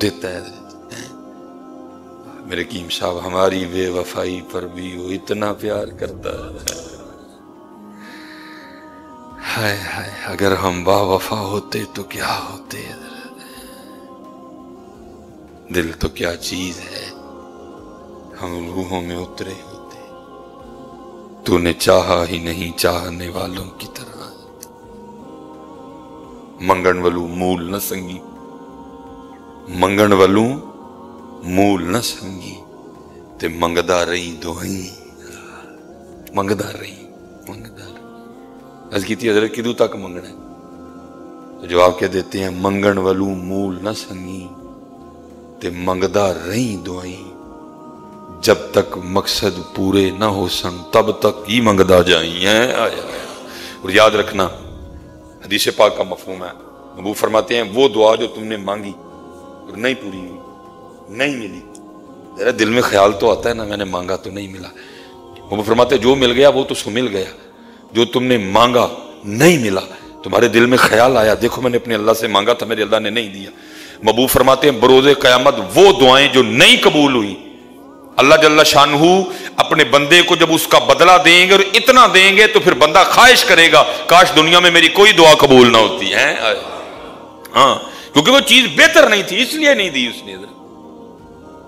دیتا ہے. میرے حکیم صاحب ہماری بے وفائی پر بھی وہ اتنا پیار کرتا ہے. ہائے ہائے اگر ہم با وفا ہوتے تو کیا ہوتے. دل تو کیا چیز ہے ہم روحوں میں اترے ہوتے. تو نے چاہا ہی نہیں چاہنے والوں کی طرح. منگن ولو مول نہ سنگی منگن ولو مول نہ سنگی تے منگدا رہی دعائیں. منگدا رہی عرض کی تھی حضرت کدوں تک منگنا ہے؟ تو جواب کہہ دیتے ہیں منگن ولو مول نہ سنگی تے منگدا رہی دعائیں. جب تک مقصد پورے نہ ہو سن تب تک ہی منگدا جائیں. اور یاد رکھنا حدیث پاک کا مفہوم ہے. نبی فرماتے ہیں وہ دعا جو تم نے مانگی اور نہیں پوری ہوئی نہیں ملی. ذرا دل میں خیال تو آتا ہے نا میں نے مانگا تو نہیں ملا. وہ فرماتے جو مل گیا وہ تو سو مل گیا. جو تم نے مانگا نہیں ملا تمہارے دل میں خیال آیا دیکھو میں نے اپنے اللہ سے مانگا تھا میرے اللہ نے نہیں دیا. محبوب فرماتے ہیں بروز قیامت وہ دعائیں جو نہیں قبول ہوئی اللہ جل شانہ اپنے بندے کو جب اس کا بدلہ دیں گے اور اتنا دیں گے تو پھر بندہ خواہش کرے گا کاش دنیا میں میری کوئی دعا قبول نہ ہوتی ہے. ہاں کیونکہ وہ چیز بہتر نہیں تھی اس لیے نہیں دی اس نے.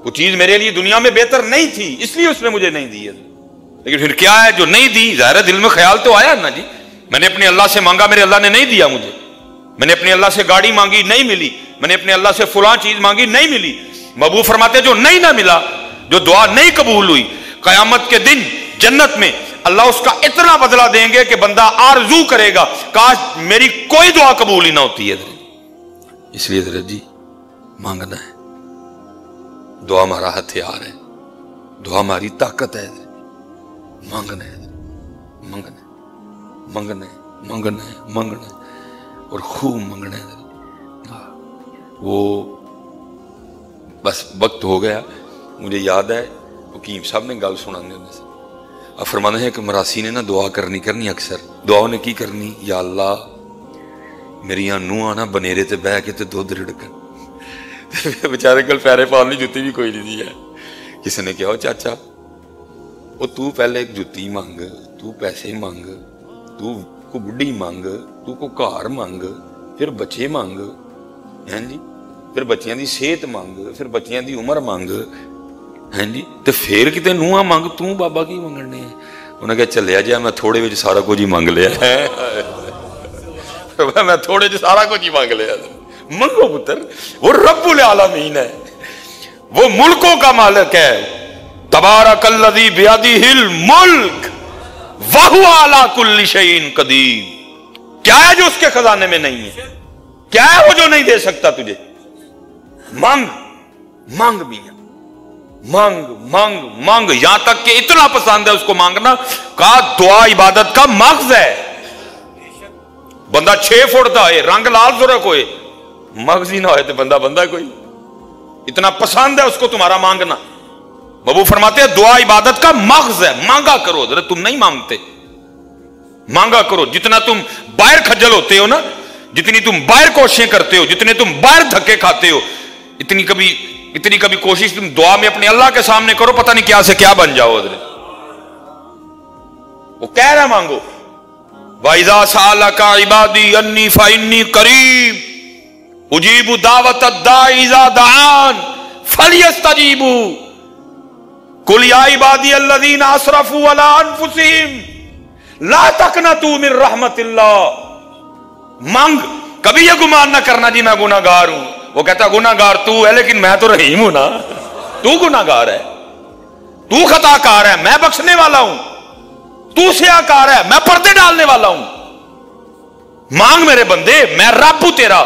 وہ چیز میرے لیے دنیا میں بہتر نہیں تھی اس لیے اس نے مجھے نہیں دی. لیکن پھر کیا ہے جو نہیں دی ظاہر ہے دل میں خیال تو آیا نا جی. میں نے اپنے اللہ سے مانگا میرے اللہ نے نہیں دیا مجھے. میں نے اپنے اللہ سے گاڑی مانگی نہیں ملی. میں نے اپنے اللہ سے فلاں چیز مانگی نہیں ملی. محبوب فرماتے جو نہیں نہ ملا جو دعا نہیں قبول ہوئی قیامت کے دن جنت میں اللہ اس کا اتنا بدلہ دیں گے کہ بندہ آرزو کرے گا کاش میری کوئی دعا قبول ہی نہ ہوتی ہے. اس لیے حضرت جی مانگنا ہے. دعا ہمارا ہتھیار ہے. دعا ہماری طاقت ہے. مانگنا ہے منگنا ہے منگنا ہے منگنا ہے منگنا ہے اور خوب منگنا ہے. وہ بس وقت ہو گیا. مجھے یاد ہے حکیم صاحب نے گل سنانے سے اب فرمانا ہے کہ مراسی نے نا دعا کرنی اکثر دعا نے کی کرنی یا اللہ میری نوہاں نا بنیرے تے بہ کے تے دودھ رڑکن. بیچارے کل پیرے پالنے جوتی بھی کوئی نہیں دی ہے. کسی نے کہا چاچا وہ تو پہلے ایک جوتی مانگ تو پیسے مانگ تو کو بڈی مانگ تو کو گھر مانگ پھر بچے مانگ ہیں جی پھر بچیاں دی صحت مانگ پھر بچیاں دی عمر مانگ ہیں جی تے پھر کتے نوہاں مانگ تو بابا کی منگنے ہیں. انہیں کہا چلیا جا میں تھوڑے وچ سارا کچھ ہی مانگ لیا ہے. میں تھوڑے وچ سارا کچھ ہی مانگ لیا. منگو پتر وہ رب العالمین ہے وہ ملکوں کا مالک ہے. تبارک الذی بیدہ الملک وہو علی کل شیء قدیر. کیا ہے جو اس کے خزانے میں نہیں ہے؟ کیا ہے وہ جو نہیں دے سکتا تجھے؟ مانگ مانگ بھی مانگ مانگ مانگ یہاں تک کہ اتنا پسند ہے اس کو مانگنا کہا دعا عبادت کا مغز ہے. بندہ 6 فٹ دا ہے رنگ لال زرق ہوئے مغز ہی نہ ہوئے تو بندہ کوئی اتنا پسند ہے اس کو تمہارا مانگنا. محبوب فرماتے ہیں دعا عبادت کا مغز ہے. مانگا کرو. ذرا تم نہیں مانگتے مانگا کرو. جتنا تم باہر کھجل ہوتے ہو نا جتنی تم باہر کوششیں کرتے ہو جتنے تم باہر دھکے کھاتے ہو اتنی کبھی کوشش تم دعا میں اپنے اللہ کے سامنے کرو پتہ نہیں کیا سے کیا بن جاؤ. حضرت وہ کہہ رہا مانگو وَإِذَا سَأَلَكَ عِبَادِي أَنِّي فَإِنِّي قَرِيبٌ أُجِيبُ دَعْوَةَ الدَّاعِ إِذَا دَعَانِ فَلْيَسْتَجِيبُوا قُلْ يَا عِبَادِيَ الَّذِينَ أَسْرَفُوا عَلَىٰ أَنفُسِهِمْ لَا تَقْنَطُوا مِن رَحْمَةِ اللَّهِ. مانگ کبھی یہ گمان نہ کرنا جی میں گناہ گار ہوں. وہ کہتا گناہ گار تو ہے لیکن میں تو رحیم ہوں نا. تو گناہ گار ہے تو خطا کار ہے میں بخشنے والا ہوں. تو سیاہ کار ہے میں پردے ڈالنے والا ہوں. مانگ میرے بندے میں رب ہوں تیرا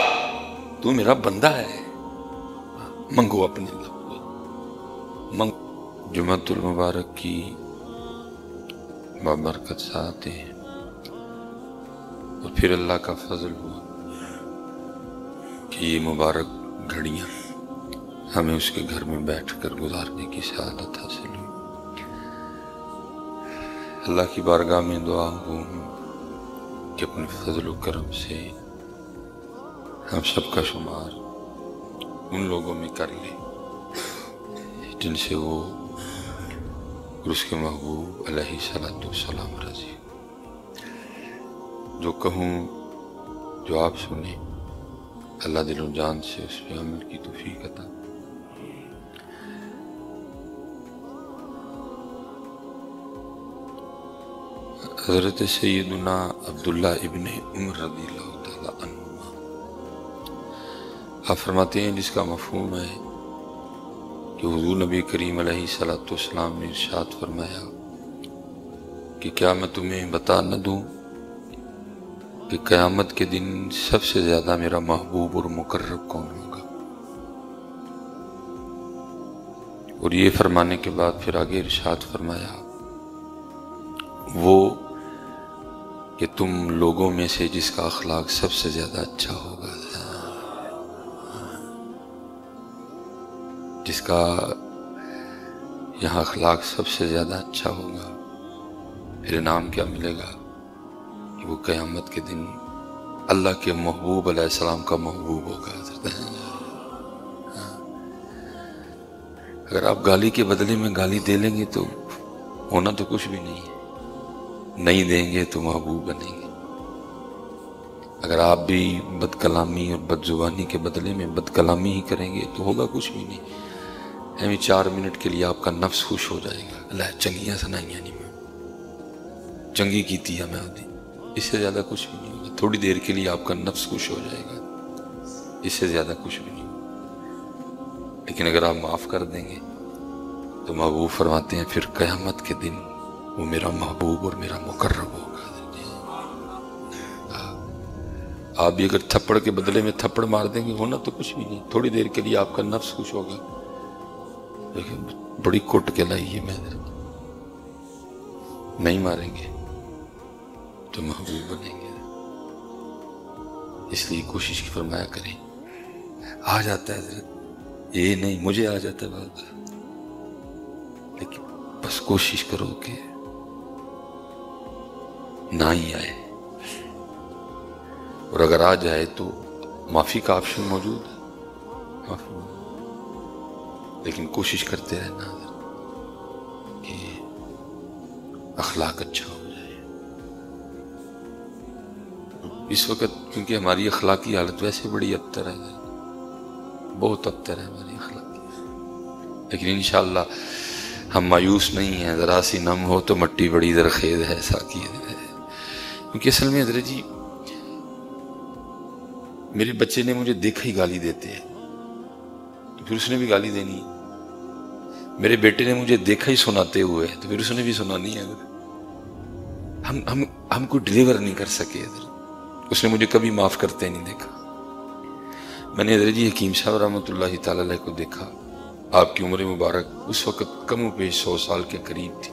تو میرا بندہ ہے. منگو اپنے منگ. جمعۃ المبارک کی بابرکت ساتھ ہیں اور پھر اللہ کا فضل ہوا کہ یہ مبارک گھڑیاں ہمیں اس کے گھر میں بیٹھ کر گزارنے کی سعادت حاصل ہوئی. اللہ کی بارگاہ میں دعا ہوں کہ اپنے فضل و کرم سے ہم سب کا شمار ان لوگوں میں کر لے جن سے وہ اور اس کے محبوب علیہ الصلوۃ والسلام راضی ہو۔ جو کہوں جو آپ سنیں، اللہ دل و جان سے اس پہ عمل کی توفیق عطا۔ حضرت سیدنا عبداللہ ابن عمر رضی اللہ تعالیٰ عنہ آپ فرماتے ہیں، جس کا مفہوم ہے کہ حضور نبی کریم علیہ الصلوۃ والسلام نے ارشاد فرمایا کہ کیا میں تمہیں بتا نہ دوں کہ قیامت کے دن سب سے زیادہ میرا محبوب اور مقرب کون ہوگا؟ اور یہ فرمانے کے بعد پھر آگے ارشاد فرمایا، وہ کہ تم لوگوں میں سے جس کا اخلاق سب سے زیادہ اچھا ہوگا، جس کا یہاں اخلاق سب سے زیادہ اچھا ہوگا، پھر انعام کیا ملے گا کہ وہ قیامت کے دن اللہ کے محبوب علیہ السلام کا محبوب ہوگا۔ اگر آپ گالی کے بدلے میں گالی دے لیں گے تو ہونا تو کچھ بھی نہیں ہے، نہیں دیں گے تو محبوب بنیں گے۔ اگر آپ بھی بد کلامی اور بد زبانی کے بدلے میں بد کلامی ہی کریں گے تو ہوگا کچھ بھی نہیں۔ ہمیں 4 منٹ کے لیے آپ کا نفس خوش ہو جائے گا، اللہ چنگیاں سنائیاں نہیں میں چنگی کیتی ہے میں آدھی، اس سے زیادہ کچھ بھی نہیں ہوگا۔ تھوڑی دیر کے لیے آپ کا نفس خوش ہو جائے گا، اس سے زیادہ کچھ بھی نہیں ہوگا۔ لیکن اگر آپ معاف کر دیں گے تو محبوب فرماتے ہیں پھر قیامت کے دن وہ میرا محبوب اور میرا مقرب ہوگا۔ آپ بھی اگر تھپڑ کے بدلے میں تھپڑ مار دیں گے ہونا تو کچھ بھی نہیں، تھوڑی دیر کے لیے آپ کا نفس خوش ہوگا، لیکن بڑی کٹ کے لائی ہے میں نہیں ماریں گے تو محبوب بنیں گے۔ اس لیے کوشش کی فرمایا کریں۔ آ جاتا ہے حضرت، یہ نہیں مجھے آ جاتا ہے بات، لیکن بس کوشش کرو کہ نہ ہی آئے، اور اگر آ جائے تو معافی کا آپشن موجود ہے، معافی موجود، لیکن کوشش کرتے رہنا کہ اخلاق اچھا ہو جائے۔ اس وقت کیونکہ ہماری اخلاقی حالت ویسے بڑی ابتر ہے، بہت ابتر ہے ہماری اخلاقی، لیکن انشاءاللہ ہم مایوس نہیں ہیں۔ ذرا سی نم ہو تو مٹی بڑی زرخیز ہے ساکی ہے، کیونکہ اصل میں حضرت جی میرے بچے نے مجھے دیکھا ہی گالی دیتے ہیں تو پھر اس نے بھی گالی دینی ہے، میرے بیٹے نے مجھے دیکھا ہی سناتے ہوئے تو پھر اس نے بھی سنانی ہے۔ ہم کو ڈیلیور نہیں کر سکے، اس نے مجھے کبھی معاف کرتے نہیں دیکھا۔ میں نے حضرت جی حکیم صاحب رحمۃ اللہ تعالی علیہ کو دیکھا، آپ کی عمر مبارک اس وقت کم و بیش 100 سال کے قریب تھی،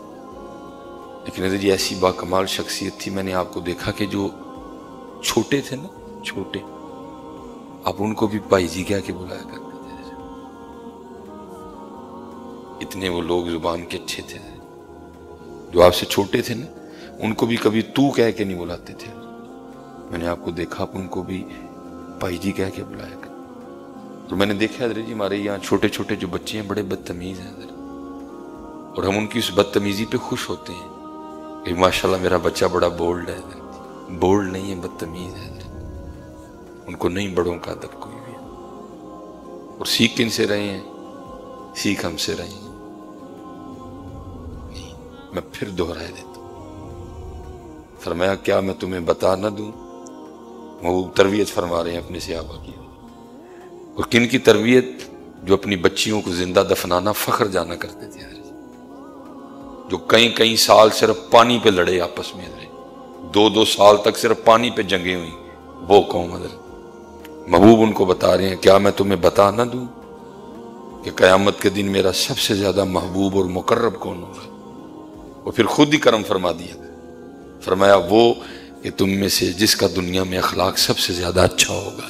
لیکن حضرت جی ایسی با کمال شخصیت تھی۔ میں نے آپ کو دیکھا کہ جو چھوٹے تھے نا، چھوٹے، آپ ان کو بھی بھائی جی کہہ کے بلایا کرتے تھے، اتنے وہ لوگ زبان کے اچھے تھے۔ جو آپ سے چھوٹے تھے نا ان کو بھی کبھی تو کہہ کے نہیں بلاتے تھے۔ میں نے آپ کو دیکھا، آپ ان کو بھی بھائی جی کہہ کے بلایا کرتے۔ تو میں نے دیکھا حضرت جی ہمارے یہاں چھوٹے چھوٹے جو بچے ہیں بڑے بدتمیز ہیں حضرت، اور ہم ان کی اس بدتمیزی پہ خوش ہوتے ہیں کہ ماشاءاللہ میرا بچہ بڑا بولڈ ہے حضرت۔ بولڈ نہیں ہے، بدتمیز ہے حضرت، ان کو نہیں بڑوں کا ادب کوئی بھی، اور سیکھ کن سے رہے ہیں؟ سیکھ ہم سے رہے ہیں۔ میں پھر دہرائے دیتا ہوں، فرمایا کیا میں تمہیں بتا نہ دوں؟ وہ تربیت فرما رہے ہیں اپنے صحابہ کی، اور کن کی تربیت؟ جو اپنی بچیوں کو زندہ دفنانا فخر جانا کرتے تھے، جو کئی سال صرف پانی پہ لڑے آپس میں، 2 سال تک صرف پانی پہ جنگیں ہوئی، وہ قوم حضرت۔ محبوب ان کو بتا رہے ہیں کیا میں تمہیں بتا نہ دوں کہ قیامت کے دن میرا سب سے زیادہ محبوب اور مقرب کون ہوگا؟ اور پھر خود ہی کرم فرما دیا، فرمایا وہ کہ تم میں سے جس کا دنیا میں اخلاق سب سے زیادہ اچھا ہوگا۔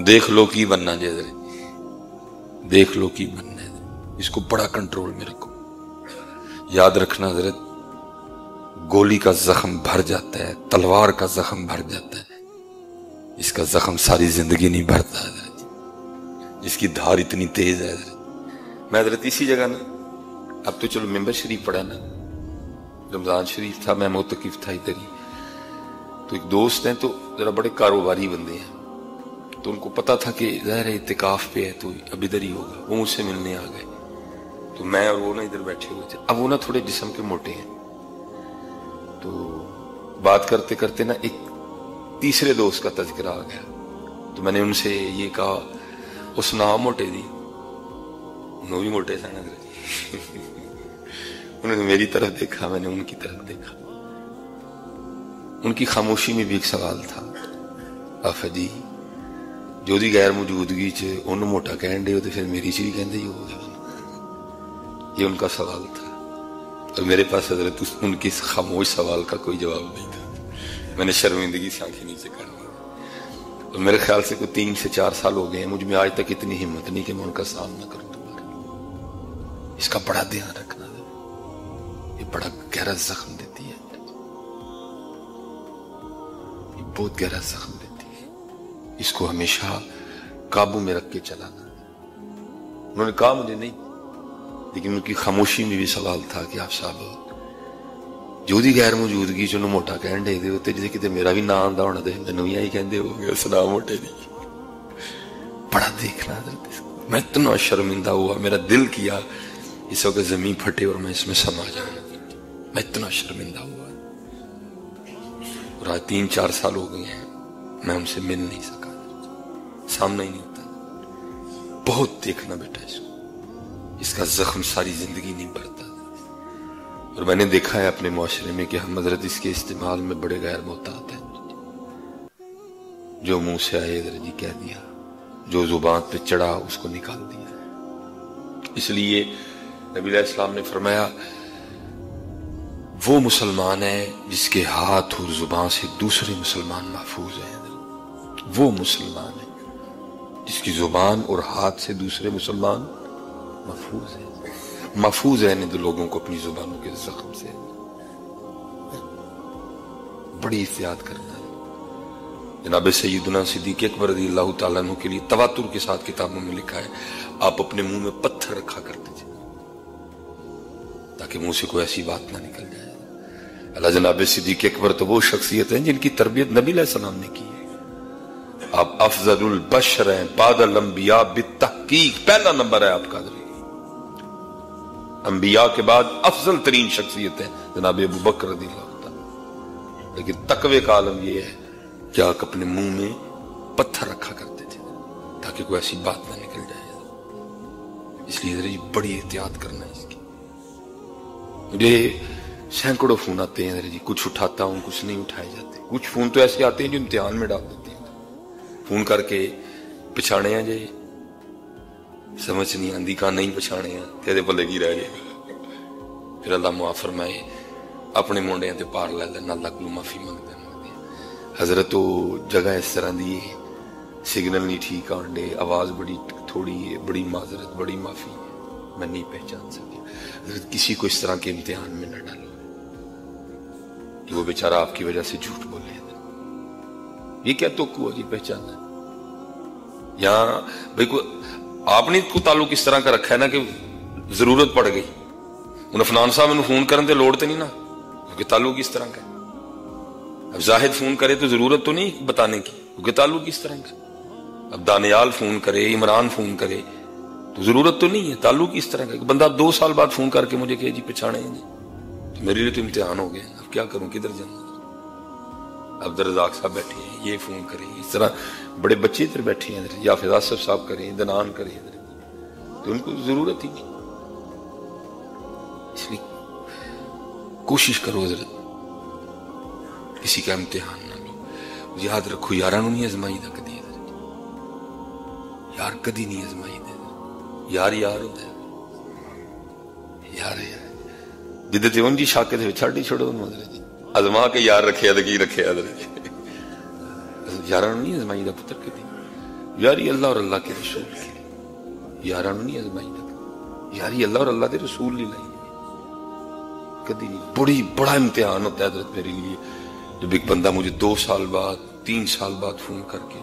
دیکھ لو کی بننا جی حضرت، دیکھ لو کی بننا ہے، اس کو بڑا کنٹرول میں رکھو۔ یاد رکھنا حضرت، گولی کا زخم بھر جاتا ہے، تلوار کا زخم بھر جاتا ہے، اس کا زخم ساری زندگی نہیں بھرتا حضرت، جس کی دھار اتنی تیز ہے حضرت۔ میں حضرت اسی جگہ نا، اب تو چلو ممبر شریف پڑھا نا، رمضان شریف تھا، میں معتکف تھا ادھر ہی، تو ایک دوست ہیں تو ذرا بڑے کاروباری بندے ہیں، تو ان کو پتا تھا کہ ظاہر اعتکاف پہ ہے تو اب ادھر ہی ہوگا، وہ مجھ سے ملنے آ گئے، تو میں اور وہ نا ادھر بیٹھے ہوئے تھے۔ اب وہ نا تھوڑے جسم کے موٹے ہیں، تو بات کرتے کرتے نا ایک تیسرے دوست کا تذکرہ آ گیا، تو میں نے ان سے یہ کہا، اس نا موٹے دی، انہوں بھی موٹے تھے نا، انہوں نے میری طرف دیکھا، میں نے ان کی طرف دیکھا، ان کی خاموشی میں بھی ایک سوال تھا، آفا جی جو دی غیر موجودگی چ ان موٹا کہن دے ہو تو پھر میری چ بھی کہندے ہی ہو گیا، یہ ان کا سوال تھا، اور میرے پاس حضرت ان کی خاموش سوال کا کوئی جواب نہیں تھا، میں نے شرمندگی سے آنکھیں نیچے کر لی، اور میرے خیال سے کوئی 3 سے 4 سال ہو گئے ہیں، مجھ میں آج تک اتنی ہمت نہیں کہ میں ان کا سامنا کروں دوبارہ۔ اس کا بڑا دھیان رکھنا ہے، یہ بڑا گہرا زخم دیتی ہے، یہ بہت گہرا زخم دیتی ہے، اس کو ہمیشہ قابو میں رکھ کے چلانا۔ انہوں نے کہا مجھے نہیں، لیکن ان کی خاموشی میں بھی سوال تھا کہ آپ صاحب جو دی غیر موجودگی چ موٹا کہن دے ہوتے جی کتے میرا بھی نام آندا ہونا تے مینوں بھی کہندے ہو گے سنا موٹے دی۔ بڑا دیکھنا حضرت، میں اتنا شرمندہ ہوا، میرا دل کیا اس وقت زمین پھٹے اور میں اس میں سما جاؤں، میں اتنا شرمندہ ہوا، اور آج 3-4 سال ہو گئے ہیں میں ان سے مل نہیں سکا، سامنا ہی نہیں ہوتا۔ بہت دیکھنا بیٹا اس کو، اس کا زخم ساری زندگی نہیں بھرتا، اور میں نے دیکھا ہے اپنے معاشرے میں کہ ہم حضرت اس کے استعمال میں بڑے غیر محتاط ہیں، جو منہ سے آئے حضرت جی کہہ دیا، جو زبان پہ چڑھا اس کو نکال دیا۔ اس لیے نبی علیہ السلام نے فرمایا وہ مسلمان ہے جس کے ہاتھ اور زبان سے دوسرے مسلمان محفوظ ہیں، وہ مسلمان ہے جس کی زبان اور ہاتھ سے دوسرے مسلمان محفوظ ہیں، محفوظ ہے ان لوگوں کو اپنی زبانوں کے زخم سے۔ بڑی احتیاط کرنا ہے۔ جناب سیدنا صدیق اکبر رضی اللہ تعالیٰ عنہ کے لیے تواتر کے ساتھ کتابوں میں لکھا ہے آپ اپنے منہ میں پتھر رکھا کرتے تھے تاکہ منہ سے کوئی ایسی بات نہ نکل جائے۔ اللہ جناب صدیق اکبر تو وہ شخصیت ہیں جن کی تربیت نبی علیہ السلام نے کی ہے، آپ افضل البشر ہیں بعد الانبیاء بالتحقیق، پہلا نمبر ہے آپ کا، انبیاء کے بعد افضل ترین شخصیت ہے جناب ابو بکر رضی اللہ تعالیٰ۔ لیکن تقوی کا عالم یہ ہے کہ آپ اپنے منہ میں پتھر رکھا کرتے تھے تاکہ کوئی ایسی بات نہ نکل جائے۔ اس لیے بڑی احتیاط کرنا ہے اس کی۔ مجھے سینکڑوں فون آتے ہیں جی، کچھ اٹھاتا ہوں کچھ نہیں اٹھائے جاتے، کچھ فون تو ایسے آتے ہیں جو امتحان میں ڈال دیتے ہیں، فون کر کے پچھاڑے ہیں جی، سمجھ نہیں آندی کہاں نہیں پچھانے ہیں تیرے پلے کی رہ گئے، پھر اللہ معاف فرمائے اپنے منڈیاں تے پار لے لینا، اللہ کو معافی مانگتے ہیں۔ حضرت وہ جگہ اس طرح دی سگنل نہیں ٹھیک آنڈے، آواز بڑی تھوڑی ہے، بڑی معذرت، بڑی معافی ہے، میں نہیں پہچان سکیا۔ حضرت کسی کو اس طرح کے امتحان میں نہ ڈالو کہ وہ بیچارہ آپ کی وجہ سے جھوٹ بولے، یہ کیا تو کو جی پہچانا یہاں بھائی کوئی آپ نے کو تعلق اس طرح کا رکھا ہے نا کہ ضرورت پڑ گئی انہیں عفنان صاحب انہوں فون کرنے دے لوڑ تے نہیں نا، کیونکہ تعلق اس طرح کا ہے۔ اب زاہد فون کرے تو ضرورت تو نہیں بتانے کی، کیونکہ تعلق اس طرح کا۔ اب دانیال فون کرے، عمران فون کرے تو ضرورت تو نہیں ہے، تعلق اس طرح کا۔ بندہ 2 سال بعد فون کر کے مجھے کہے جی پہچانے ہیں جی، تو میرے لیے تو امتحان ہو گیا، اب کیا کروں، کدھر جانا۔ عبدالرزاق صاحب بیٹھے ہیں، یہ فون کریں، اس طرح بڑے بچے ادھر بیٹھے ہیں، یا فضا صاحب کریں، دنان کریں، تو ان کو ضرورت ہی نہیں۔ اس لیے کوشش کرو حضرت کسی کا امتحان نہ لو، یاد رکھو یارانو نہیں ازمائی دا کدی، یار کدی نہیں ازمائی دے، یار یار ہوتا ہے، یار یار جدے تے ان جی شاکے دے چھڑ ہی چھوڑو حضرت جی، ازما کے یار رکھے ادگی رکھے حضرت جی، یارانو نہیں ازمائی دا پتر کدی، یاری اللہ اور اللہ کے رسول کی، یارانو نہیں ازمائی دا، یاری اللہ اور اللہ کے رسول نہیں لائی کدی نہیں۔ بڑا امتحان ہوتا ہے حضرت میرے لیے جب ایک بندہ مجھے 2 سال بعد 3 سال بعد فون کر کے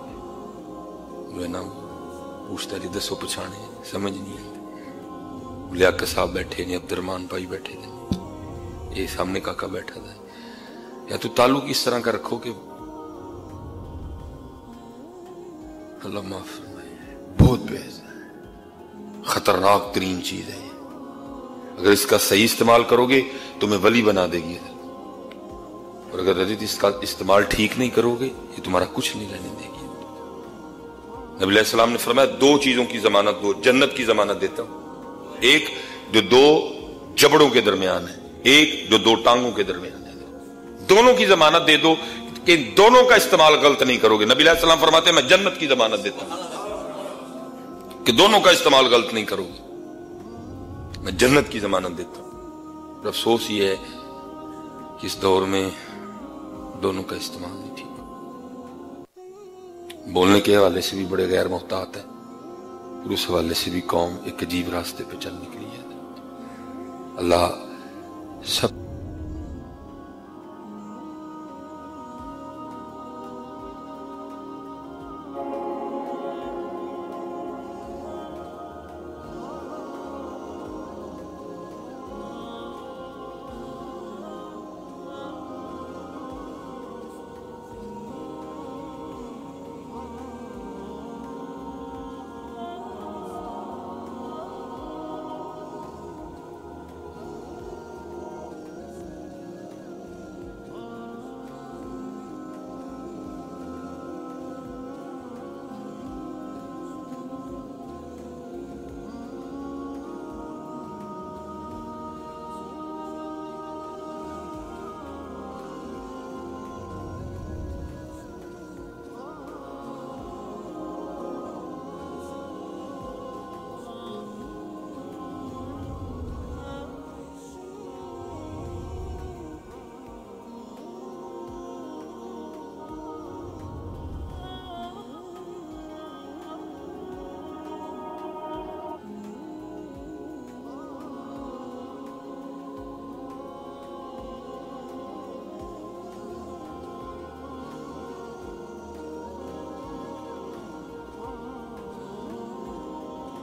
جو ہے نا پوچھتا جی دسو پچھانے سمجھ نہیں آتی. لیاقت صاحب بیٹھے نے, عبد الرحمان بھائی بیٹھے نے, یہ سامنے کاکا بیٹھا تھا. یا تو تعلق اس طرح کا رکھو کہ اللہ معاف فرمائے, بہت بحث ہے, خطرناک ترین چیز ہے. اگر اس کا صحیح استعمال کرو گے تمہیں ولی بنا دے گی, اور اگر اس کا استعمال ٹھیک نہیں کرو گے یہ تمہارا کچھ نہیں لینے دے گی. نبی علیہ السلام نے فرمایا 2 چیزوں کی ضمانت دو, جنت کی ضمانت دیتا ہوں. ایک جو 2 جبڑوں کے درمیان ہے, ایک جو 2 ٹانگوں کے درمیان ہے. دونوں کی ضمانت دے دو کہ دونوں کا استعمال غلط نہیں کرو گے. نبی علیہ السلام فرماتے ہیں میں جنت کی ضمانت دیتا ہوں کہ دونوں کا استعمال غلط نہیں کرو گے, میں جنت کی ضمانت دیتا ہوں. افسوس یہ ہے کہ اس دور میں دونوں کا استعمال نہیں ٹھیک. بولنے کے حوالے سے بھی بڑے غیر محتاط ہے, اور اس حوالے سے بھی قوم ایک عجیب راستے پہ چل نکلی ہے. اللہ سب